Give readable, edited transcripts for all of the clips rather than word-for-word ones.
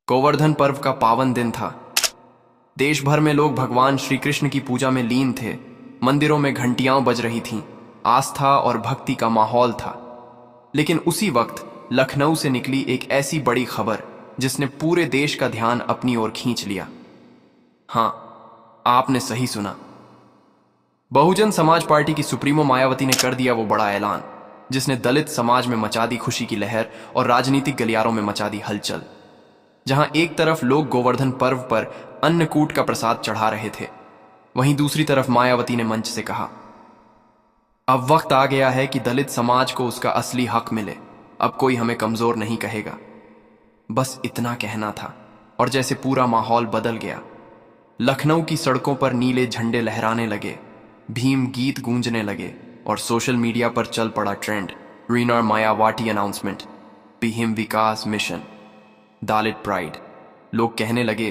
गोवर्धन पर्व का पावन दिन था। देश भर में लोग भगवान श्री कृष्ण की पूजा में लीन थे। मंदिरों में घंटियां बज रही थीं, आस्था और भक्ति का माहौल था। लेकिन उसी वक्त लखनऊ से निकली एक ऐसी बड़ी खबर जिसने पूरे देश का ध्यान अपनी ओर खींच लिया। हाँ, आपने सही सुना। बहुजन समाज पार्टी की सुप्रीमो मायावती ने कर दिया वो बड़ा ऐलान जिसने दलित समाज में मचा दी खुशी की लहर और राजनीतिक गलियारों में मचा दी हलचल। जहां एक तरफ लोग गोवर्धन पर्व पर अन्नकूट का प्रसाद चढ़ा रहे थे, वहीं दूसरी तरफ मायावती ने मंच से कहा, अब वक्त आ गया है कि दलित समाज को उसका असली हक मिले। अब कोई हमें कमजोर नहीं कहेगा। बस इतना कहना था और जैसे पूरा माहौल बदल गया। लखनऊ की सड़कों पर नीले झंडे लहराने लगे, भीम गीत गूंजने लगे और सोशल मीडिया पर चल पड़ा ट्रेंड, रीना मायावती अनाउंसमेंट, भीम विकास मिशन, दलित प्राइड। लोग कहने लगे,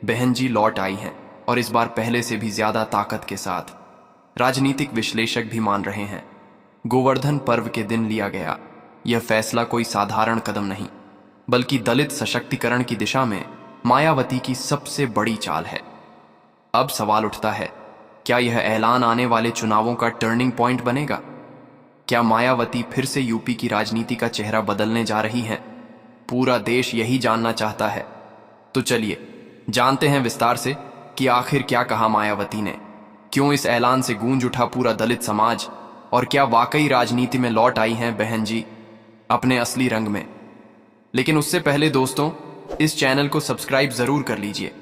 बहन जी लौट आई हैं और इस बार पहले से भी ज्यादा ताकत के साथ। राजनीतिक विश्लेषक भी मान रहे हैं, गोवर्धन पर्व के दिन लिया गया यह फैसला कोई साधारण कदम नहीं, बल्कि दलित सशक्तिकरण की दिशा में मायावती की सबसे बड़ी चाल है। अब सवाल उठता है, क्या यह ऐलान आने वाले चुनावों का टर्निंग पॉइंट बनेगा? क्या मायावती फिर से यूपी की राजनीति का चेहरा बदलने जा रही हैं? पूरा देश यही जानना चाहता है। तो चलिए जानते हैं विस्तार से कि आखिर क्या कहा मायावती ने, क्यों इस ऐलान से गूंज उठा पूरा दलित समाज, और क्या वाकई राजनीति में लौट आई हैं बहन जी अपने असली रंग में। लेकिन उससे पहले दोस्तों, इस चैनल को सब्सक्राइब जरूर कर लीजिए,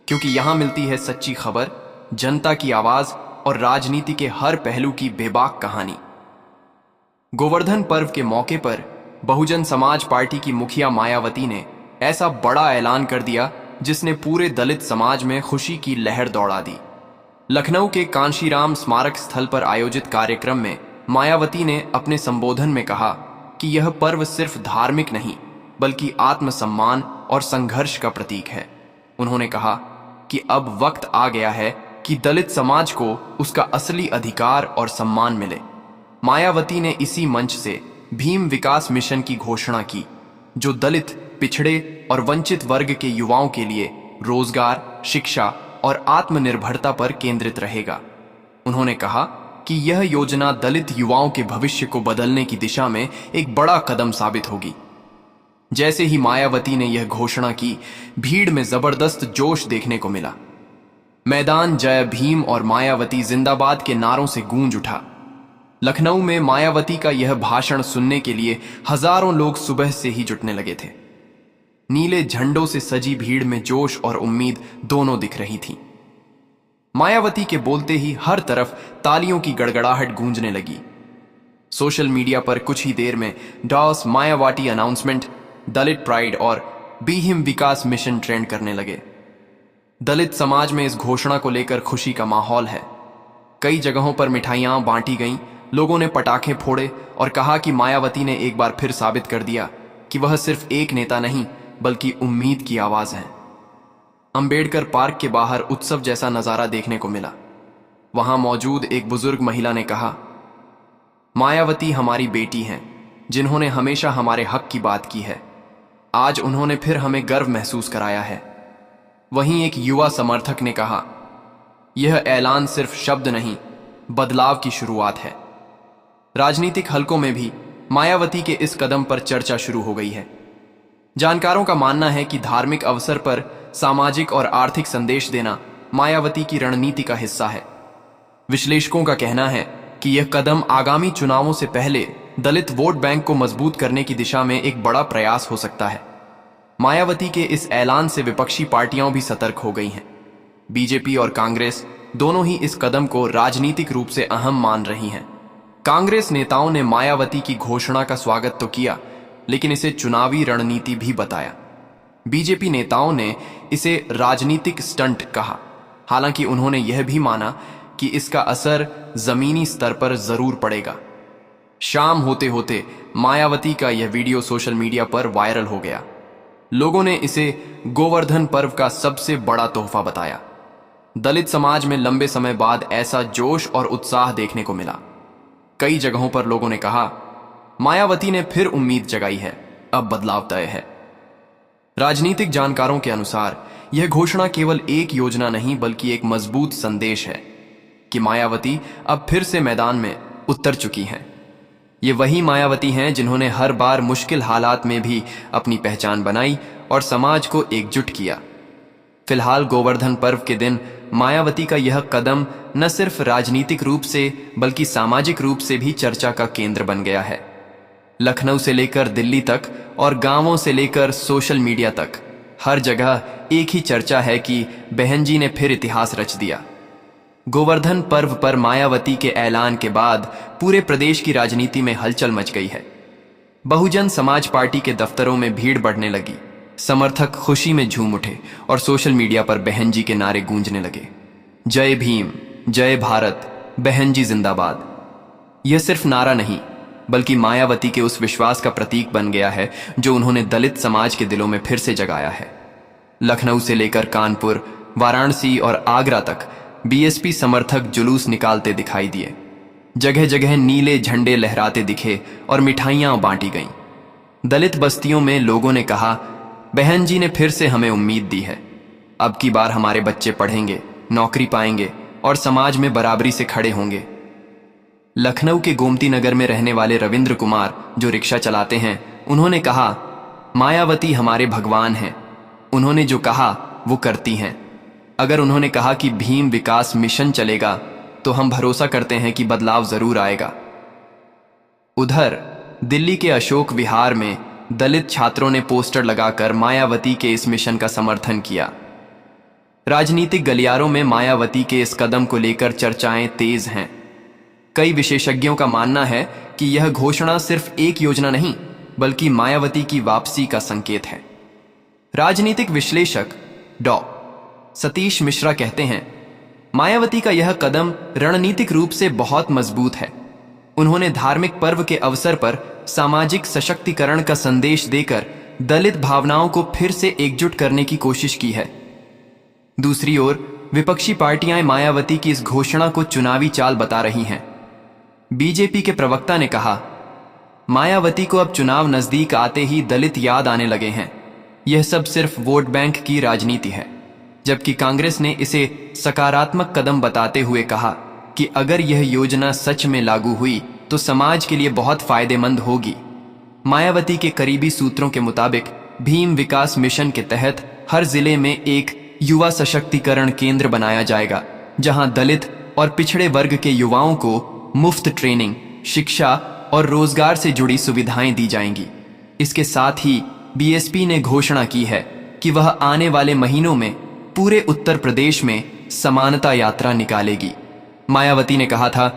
क्योंकि यहां मिलती है सच्ची खबर, जनता की आवाज और राजनीति के हर पहलू की बेबाक कहानी। गोवर्धन पर्व के मौके पर बहुजन समाज पार्टी की मुखिया मायावती ने ऐसा बड़ा ऐलान कर दिया जिसने पूरे दलित समाज में खुशी की लहर दौड़ा दी। लखनऊ के कांशीराम स्मारक स्थल पर आयोजित कार्यक्रम में मायावती ने अपने संबोधन में कहा कि यह पर्व सिर्फ धार्मिक नहीं बल्कि आत्मसम्मान और संघर्ष का प्रतीक है। उन्होंने कहा कि अब वक्त आ गया है कि दलित समाज को उसका असली अधिकार और सम्मान मिले। मायावती ने इसी मंच से भीम विकास मिशन की घोषणा की, जो दलित, पिछड़े और वंचित वर्ग के युवाओं के लिए रोजगार, शिक्षा और आत्मनिर्भरता पर केंद्रित रहेगा। उन्होंने कहा कि यह योजना दलित युवाओं के भविष्य को बदलने की दिशा में एक बड़ा कदम साबित होगी। जैसे ही मायावती ने यह घोषणा की, भीड़ में जबरदस्त जोश देखने को मिला। मैदान जय भीम और मायावती जिंदाबाद के नारों से गूंज उठा। लखनऊ में मायावती का यह भाषण सुनने के लिए हजारों लोग सुबह से ही जुटने लगे थे। नीले झंडों से सजी भीड़ में जोश और उम्मीद दोनों दिख रही थी। मायावती के बोलते ही हर तरफ तालियों की गड़गड़ाहट गूंजने लगी। सोशल मीडिया पर कुछ ही देर में डॉस मायावती अनाउंसमेंट, दलित प्राइड और भीम विकास मिशन ट्रेंड करने लगे। दलित समाज में इस घोषणा को लेकर खुशी का माहौल है। कई जगहों पर मिठाइयां बांटी गईं, लोगों ने पटाखे फोड़े और कहा कि मायावती ने एक बार फिर साबित कर दिया कि वह सिर्फ एक नेता नहीं बल्कि उम्मीद की आवाज है। अंबेडकर पार्क के बाहर उत्सव जैसा नजारा देखने को मिला। वहां मौजूद एक बुजुर्ग महिला ने कहा, मायावती हमारी बेटी हैं, जिन्होंने हमेशा हमारे हक की बात की है। आज उन्होंने फिर हमें गर्व महसूस कराया है। वहीं एक युवा समर्थक ने कहा, यह ऐलान सिर्फ शब्द नहीं, बदलाव की शुरुआत है। राजनीतिक हलकों में भी मायावती के इस कदम पर चर्चा शुरू हो गई है। जानकारों का मानना है कि धार्मिक अवसर पर सामाजिक और आर्थिक संदेश देना मायावती की रणनीति का हिस्सा है। विश्लेषकों का कहना है कि यह कदम आगामी चुनावों से पहले दलित वोट बैंक को मजबूत करने की दिशा में एक बड़ा प्रयास हो सकता है। मायावती के इस ऐलान से विपक्षी पार्टियां भी सतर्क हो गई हैं। बीजेपी और कांग्रेस दोनों ही इस कदम को राजनीतिक रूप से अहम मान रही हैं। कांग्रेस नेताओं ने मायावती की घोषणा का स्वागत तो किया, लेकिन इसे चुनावी रणनीति भी बताया। बीजेपी नेताओं ने इसे राजनीतिक स्टंट कहा, हालांकि उन्होंने यह भी माना कि इसका असर जमीनी स्तर पर जरूर पड़ेगा। शाम होते होते मायावती का यह वीडियो सोशल मीडिया पर वायरल हो गया। लोगों ने इसे गोवर्धन पर्व का सबसे बड़ा तोहफा बताया। दलित समाज में लंबे समय बाद ऐसा जोश और उत्साह देखने को मिला। कई जगहों पर लोगों ने कहा, मायावती ने फिर उम्मीद जगाई है, अब बदलाव तय है। राजनीतिक जानकारों के अनुसार यह घोषणा केवल एक योजना नहीं बल्कि एक मजबूत संदेश है कि मायावती अब फिर से मैदान में उतर चुकी हैं। ये वही मायावती हैं जिन्होंने हर बार मुश्किल हालात में भी अपनी पहचान बनाई और समाज को एकजुट किया। फिलहाल गोवर्धन पर्व के दिन मायावती का यह कदम न सिर्फ राजनीतिक रूप से बल्कि सामाजिक रूप से भी चर्चा का केंद्र बन गया है। लखनऊ से लेकर दिल्ली तक और गांवों से लेकर सोशल मीडिया तक हर जगह एक ही चर्चा है कि बहन जी ने फिर इतिहास रच दिया। गोवर्धन पर्व पर मायावती के ऐलान के बाद पूरे प्रदेश की राजनीति में हलचल मच गई है। बहुजन समाज पार्टी के दफ्तरों में भीड़ बढ़ने लगी, समर्थक खुशी में झूम उठे और सोशल मीडिया पर बहन जी के नारे गूंजने लगे। जय भीम, जय भारत, बहन जी जिंदाबाद। यह सिर्फ नारा नहीं बल्कि मायावती के उस विश्वास का प्रतीक बन गया है जो उन्होंने दलित समाज के दिलों में फिर से जगाया है। लखनऊ से लेकर कानपुर, वाराणसी और आगरा तक बीएसपी समर्थक जुलूस निकालते दिखाई दिए। जगह जगह नीले झंडे लहराते दिखे और मिठाइयां बांटी गईं। दलित बस्तियों में लोगों ने कहा, बहन जी ने फिर से हमें उम्मीद दी है। अब की बार हमारे बच्चे पढ़ेंगे, नौकरी पाएंगे और समाज में बराबरी से खड़े होंगे। लखनऊ के गोमती नगर में रहने वाले रविंद्र कुमार जो रिक्शा चलाते हैं, उन्होंने कहा, मायावती हमारे भगवान हैं। उन्होंने जो कहा वो करती हैं। अगर उन्होंने कहा कि भीम विकास मिशन चलेगा तो हम भरोसा करते हैं कि बदलाव जरूर आएगा। उधर दिल्ली के अशोक विहार में दलित छात्रों ने पोस्टर लगाकर मायावती के इस मिशन का समर्थन किया। राजनीतिक गलियारों में मायावती के इस कदम को लेकर चर्चाएं तेज हैं। कई विशेषज्ञों का मानना है कि यह घोषणा सिर्फ एक योजना नहीं बल्कि मायावती की वापसी का संकेत है। राजनीतिक विश्लेषक डॉ. सतीश मिश्रा कहते हैं, मायावती का यह कदम रणनीतिक रूप से बहुत मजबूत है। उन्होंने धार्मिक पर्व के अवसर पर सामाजिक सशक्तिकरण का संदेश देकर दलित भावनाओं को फिर से एकजुट करने की कोशिश की है। दूसरी ओर विपक्षी पार्टियां मायावती की इस घोषणा को चुनावी चाल बता रही हैं। बीजेपी के प्रवक्ता ने कहा, मायावती को अब चुनाव नजदीक आते ही दलित याद आने लगे हैं। यह सब सिर्फ वोट बैंक की राजनीति है। जबकि कांग्रेस ने इसे सकारात्मक कदम बताते हुए कहा कि अगर यह योजना सच में लागू हुई तो समाज के लिए बहुत फायदेमंद होगी। मायावती के करीबी सूत्रों के मुताबिक भीम विकास मिशन के तहत हर जिले में एक युवा सशक्तिकरण केंद्र बनाया जाएगा, जहां दलित और पिछड़े वर्ग के युवाओं को मुफ्त ट्रेनिंग, शिक्षा और रोजगार से जुड़ी सुविधाएं दी जाएंगी। इसके साथ ही बीएसपी ने घोषणा की है कि वह आने वाले महीनों में पूरे उत्तर प्रदेश में समानता यात्रा निकालेगी। मायावती ने कहा था,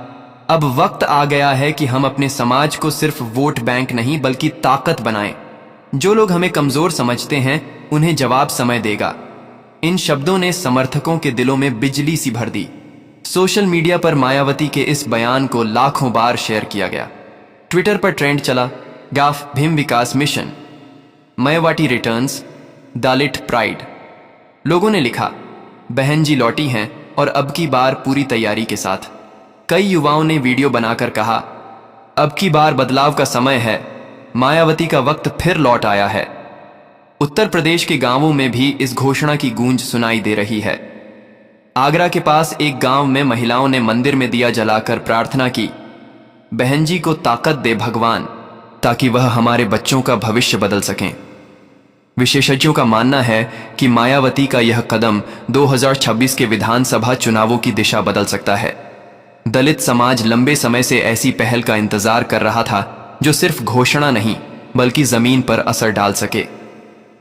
अब वक्त आ गया है कि हम अपने समाज को सिर्फ वोट बैंक नहीं बल्कि ताकत बनाएं। जो लोग हमें कमजोर समझते हैं उन्हें जवाब समय देगा। इन शब्दों ने समर्थकों के दिलों में बिजली सी भर दी। सोशल मीडिया पर मायावती के इस बयान को लाखों बार शेयर किया गया। ट्विटर पर ट्रेंड चला, गाफ भीम विकास मिशन, मायावती रिटर्न्स, दलित प्राइड। लोगों ने लिखा, बहन जी लौटी हैं और अब की बार पूरी तैयारी के साथ। कई युवाओं ने वीडियो बनाकर कहा, अब की बार बदलाव का समय है, मायावती का वक्त फिर लौट आया है। उत्तर प्रदेश के गांवों में भी इस घोषणा की गूंज सुनाई दे रही है। आगरा के पास एक गांव में महिलाओं ने मंदिर में दिया जलाकर प्रार्थना की, बहन जी को ताकत दे भगवान, ताकि वह हमारे बच्चों का भविष्य बदल सकें। विशेषज्ञों का मानना है कि मायावती का यह कदम 2026 के विधानसभा चुनावों की दिशा बदल सकता है। दलित समाज लंबे समय से ऐसी पहल का इंतजार कर रहा था जो सिर्फ घोषणा नहीं बल्कि जमीन पर असर डाल सके।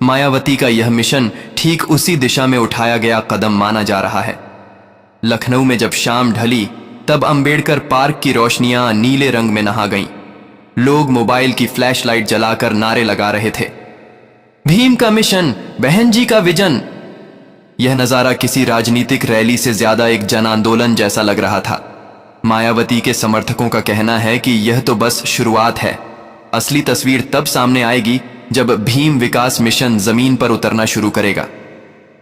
मायावती का यह मिशन ठीक उसी दिशा में उठाया गया कदम माना जा रहा है। लखनऊ में जब शाम ढली तब अंबेडकर पार्क की रोशनियां नीले रंग में नहा गईं। लोग मोबाइल की फ्लैशलाइट जलाकर नारे लगा रहे थे, भीम का मिशन, बहन जी का विजन। यह नजारा किसी राजनीतिक रैली से ज्यादा एक जन आंदोलन जैसा लग रहा था। मायावती के समर्थकों का कहना है कि यह तो बस शुरुआत है। असली तस्वीर तब सामने आएगी जब भीम विकास मिशन जमीन पर उतरना शुरू करेगा।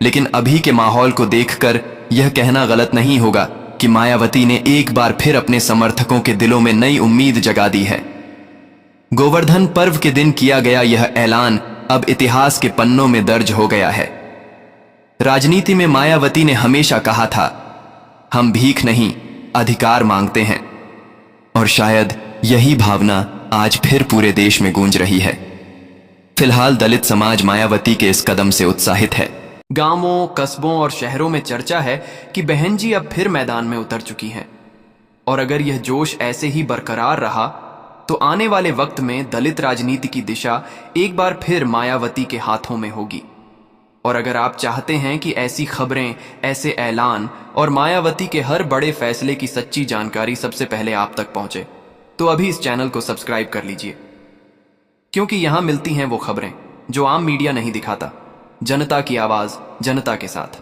लेकिन अभी के माहौल को देखकर यह कहना गलत नहीं होगा कि मायावती ने एक बार फिर अपने समर्थकों के दिलों में नई उम्मीद जगा दी है। गोवर्धन पर्व के दिन किया गया यह ऐलान अब इतिहास के पन्नों में दर्ज हो गया है। राजनीति में मायावती ने हमेशा कहा था, हम भीख नहीं अधिकार मांगते हैं, और शायद यही भावना आज फिर पूरे देश में गूंज रही है। फिलहाल दलित समाज मायावती के इस कदम से उत्साहित है। गांवों, कस्बों और शहरों में चर्चा है कि बहन जी अब फिर मैदान में उतर चुकी हैं, और अगर यह जोश ऐसे ही बरकरार रहा तो आने वाले वक्त में दलित राजनीति की दिशा एक बार फिर मायावती के हाथों में होगी। और अगर आप चाहते हैं कि ऐसी खबरें, ऐसे ऐलान और मायावती के हर बड़े फैसले की सच्ची जानकारी सबसे पहले आप तक पहुंचे, तो अभी इस चैनल को सब्सक्राइब कर लीजिए, क्योंकि यहां मिलती हैं वो खबरें जो आम मीडिया नहीं दिखाता। जनता की आवाज जनता के साथ।